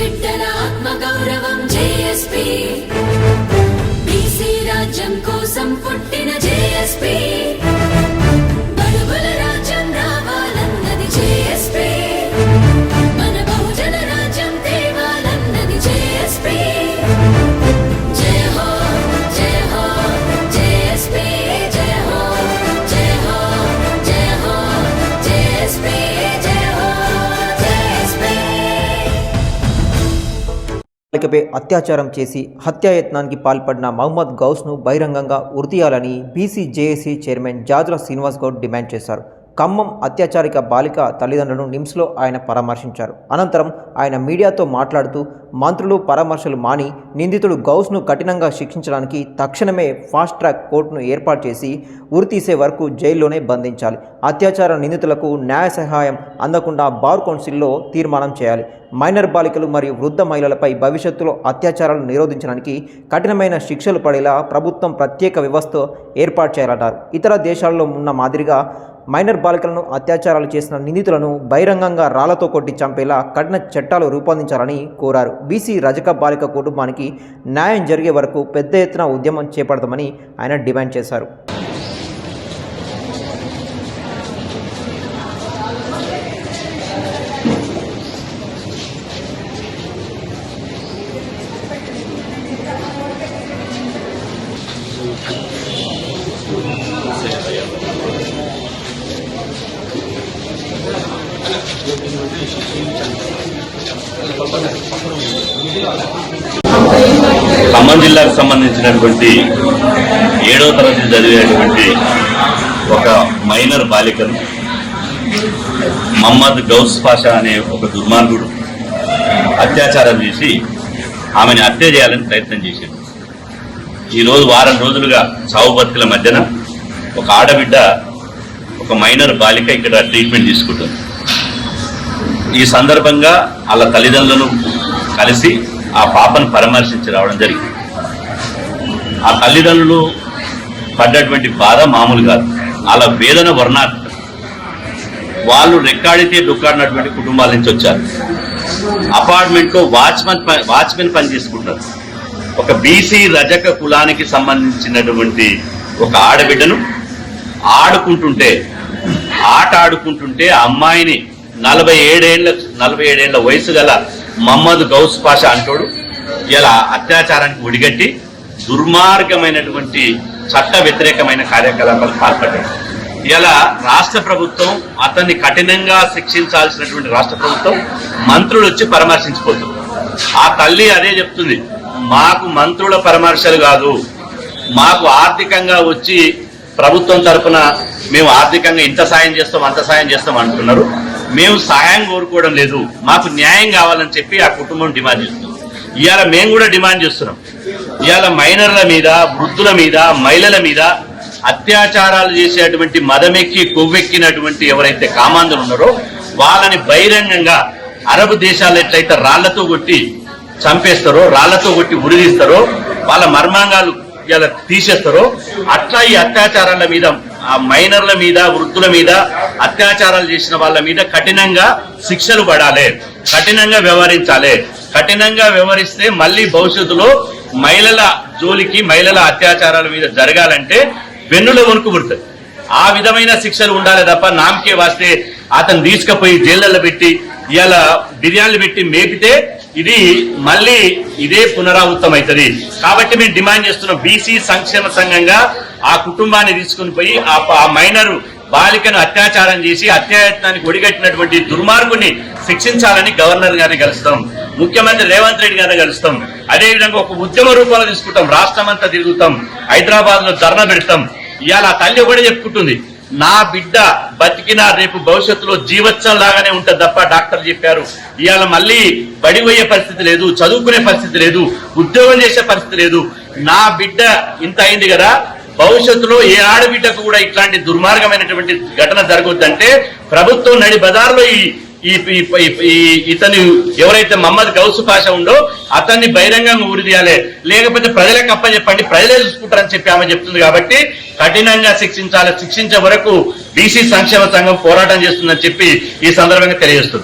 బిడ్డల ఆత్మ గౌరవం జేఎస్పీ బీసీ రాజ్యం కోసం పుట్టిన జేఎస్పీ బడుగుల రాజ్యం రావాలన్నది జేఎస్పీ మన బహుజన రాజ్యం తేవాలన్నది జేఎస్పీ జయ హో జయ హో జేఎస్పీ జయ హో జయ హో జయ హో జేఎస్పీ జయ హో జేఎస్పీ బాలికపై అత్యాచారం చేసి హత్యాయత్నానికి పాల్పడిన మహమ్మద్ గౌస్ను బహిరంగంగా ఉరితీయాలని BC JAC chairman Jajula Srinivas Goud demand చేశారు. ఖమ్మం అత్యాచారిక బాలిక తల్లిదండ్రులను నిమ్స్లో ఆయన పరామర్శించారు. అనంతరం ఆయన మీడియాతో మాట్లాడుతూ మంత్రులు పరామర్శలు మాని నిందితుడు గౌస్ను కఠినంగా శిక్షించడానికి తక్షణమే ఫాస్ట్ ట్రాక్ కోర్టును ఏర్పాటు చేసి ఉరితీసే వరకు జైల్లోనే బంధించాలి. అత్యాచార నిందితులకు న్యాయ సహాయం అందకుండా బార్ కౌన్సిల్లో తీర్మానం చేయాలి. మైనర్ బాలికలు మరియు వృద్ధ మహిళలపై భవిష్యత్తులో అత్యాచారాలు నిరోధించడానికి కఠినమైన శిక్షలు పడేలా ప్రభుత్వం ప్రత్యేక వ్యవస్థ ఏర్పాటు చేయాలన్నారు. ఇతర దేశాల్లో ఉన్న మాదిరిగా మైనర్ బాలికలను అత్యాచారాలు చేసిన నిందితులను బహిరంగంగా రాళ్లతో కొట్టి చంపేలా కఠిన చట్టాలు రూపొందించాలని కోరారు. బీసీ రజక బాలిక కుటుంబానికి న్యాయం జరిగే వరకు పెద్ద ఎత్తున ఉద్యమం చేపడతామని ఆయన డిమాండ్ చేశారు. ఖమ్మం జిల్లాకు సంబంధించినటువంటి 7వ తరగతి చదివేటువంటి ఒక మైనర్ బాలికను మహమ్మద్ గౌస్ పాషా అనే ఒక దుర్మార్గుడు అత్యాచారం చేసి ఆమెను హత్య చేయాలని ప్రయత్నం చేశాడు. ఈరోజు వారం రోజులుగా చావు బతుకుల మధ్యన ఒక ఆడబిడ్డ ఒక మైనర్ బాలిక ఇక్కడ ట్రీట్మెంట్ తీసుకుంటుంది. ఈ సందర్భంగా వాళ్ళ తల్లిదండ్రులను కలిసి ఆ పాపను పరామర్శించి రావడం జరిగింది. ఆ తల్లిదండ్రులు పడ్డటువంటి బాధ మామూలు కాదు, వాళ్ళ వేదన వర్ణాత్మకం. వాళ్ళు రెక్కాడితే డొక్కాడినటువంటి కుటుంబాల నుంచి వచ్చారు. అపార్ట్మెంట్లో వాచ్మెన్ పని చేసుకుంటారు. ఒక బీసీ రజక కులానికి సంబంధించినటువంటి ఒక ఆడబిడ్డను ఆట ఆడుకుంటుంటే ఆ అమ్మాయిని 47 ఏళ్ల వయసు గల మహమ్మద్ గౌస్ పాషా అంటోడు ఇలా అత్యాచారానికి ఒడిగట్టి దుర్మార్గమైనటువంటి చట్ట వ్యతిరేకమైన కార్యకలాపాలకు పాల్పడ్డాడు. ఇలా రాష్ట్ర ప్రభుత్వం అతన్ని కఠినంగా శిక్షించాల్సినటువంటి రాష్ట్ర ప్రభుత్వం మంత్రులు వచ్చి పరామర్శించిపోతుంది. ఆ తల్లి అదే చెప్తుంది, మాకు మంత్రుల పరామర్శలు కాదు, మాకు ఆర్థికంగా వచ్చి ప్రభుత్వం తరఫున మేము ఆర్థికంగా ఇంత సాయం చేస్తాం అంత సాయం చేస్తాం అంటున్నారు. మేము సహాయం కోరుకోవడం లేదు, మాకు న్యాయం కావాలని చెప్పి ఆ కుటుంబం డిమాండ్ చేస్తుంది. ఇవాళ మేము కూడా డిమాండ్ చేస్తున్నాం. ఇవాళ మైనర్ల మీద, వృద్ధుల మీద, మహిళల మీద అత్యాచారాలు చేసేటువంటి మదమెక్కి కొవ్వెక్కినటువంటి ఎవరైతే కామాంధులు ఉన్నారో వాళ్ళని బహిరంగంగా అరబ్ దేశాలు ఎట్లయితే రాళ్లతో కొట్టి చంపేస్తారో, రాళ్లతో కొట్టి ఉరిదీస్తారో, వాళ్ళ మర్మాంగాలు ఇలా తీసేస్తారో అట్లా ఈ అత్యాచారాల మీద, ఆ మైనర్ల మీద, వృద్ధుల మీద అత్యాచారాలు చేసిన వాళ్ళ మీద కఠినంగా శిక్షలు పడాలి, కఠినంగా వ్యవహరించాలి. కఠినంగా వ్యవహరిస్తే మళ్ళీ భవిష్యత్తులో మహిళల జోలికి, మహిళల అత్యాచారాల మీద జరగాలంటే వెన్నులో వణుకు పుడుతుంది. ఆ విధమైన శిక్షలు ఉండాలి తప్ప నామకే వాస్తే అతను తీసుకుపోయి జైళ్ళల్లో పెట్టి ఇవాళ బిర్యానీలు పెట్టి మేపితే ఇది మళ్ళీ ఇదే పునరావృతం అవుతుంది. కాబట్టి మేము డిమాండ్ చేస్తున్నాం, బీసీ సంక్షేమ సంఘంగా ఆ కుటుంబాన్ని తీసుకుని పోయి ఆ మైనర్ బాలికను అత్యాచారం చేసి అత్యాయత్నానికి ఒడిగట్టినటువంటి దుర్మార్గుని శిక్షించాలని గవర్నర్ గారిని కలుస్తాం, ముఖ్యమంత్రి రేవంత్ రెడ్డి గారిని కలుస్తాం. అదేవిధంగా ఒక ఉద్యమ రూపంలో తీసుకుంటాం, రాష్ట్రం అంతా తిరుగుతాం, హైదరాబాద్ లో ధర్నా పెడతాం. ఇవాళ ఆ తల్లి కూడా చెప్పుకుంటుంది, నా బిడ్డ బతికినా రేపు భవిష్యత్తులో జీవత్సం లాగానే ఉంటుంది తప్ప డాక్టర్ చెప్పారు. ఇవాళ మళ్ళీ బడిపోయే పరిస్థితి లేదు, చదువుకునే పరిస్థితి లేదు, ఉద్యోగం చేసే పరిస్థితి లేదు. నా బిడ్డ ఇంత అయింది కదా, భవిష్యత్తులో ఏ ఆడబిడ్డకు కూడా ఇట్లాంటి దుర్మార్గమైనటువంటి ఘటన జరగొద్దంటే ప్రభుత్వం నడి బజార్లో ఇతని ఎవరైతే మహమ్మద్ గౌస్ పాషా ఉందో అతన్ని బహిరంగంగా ఉరిదీయాలి, లేకపోతే ప్రజలకు అప్పచెప్పండి, ప్రజలే చూసుకుంటారని చెప్పి ఆమె చెప్తుంది. కాబట్టి కఠినంగా శిక్షించాలి, శిక్షించే వరకు బీసీ సంక్షేమ సంఘం పోరాటం చేస్తుందని చెప్పి ఈ సందర్భంగా తెలియజేస్తుంది.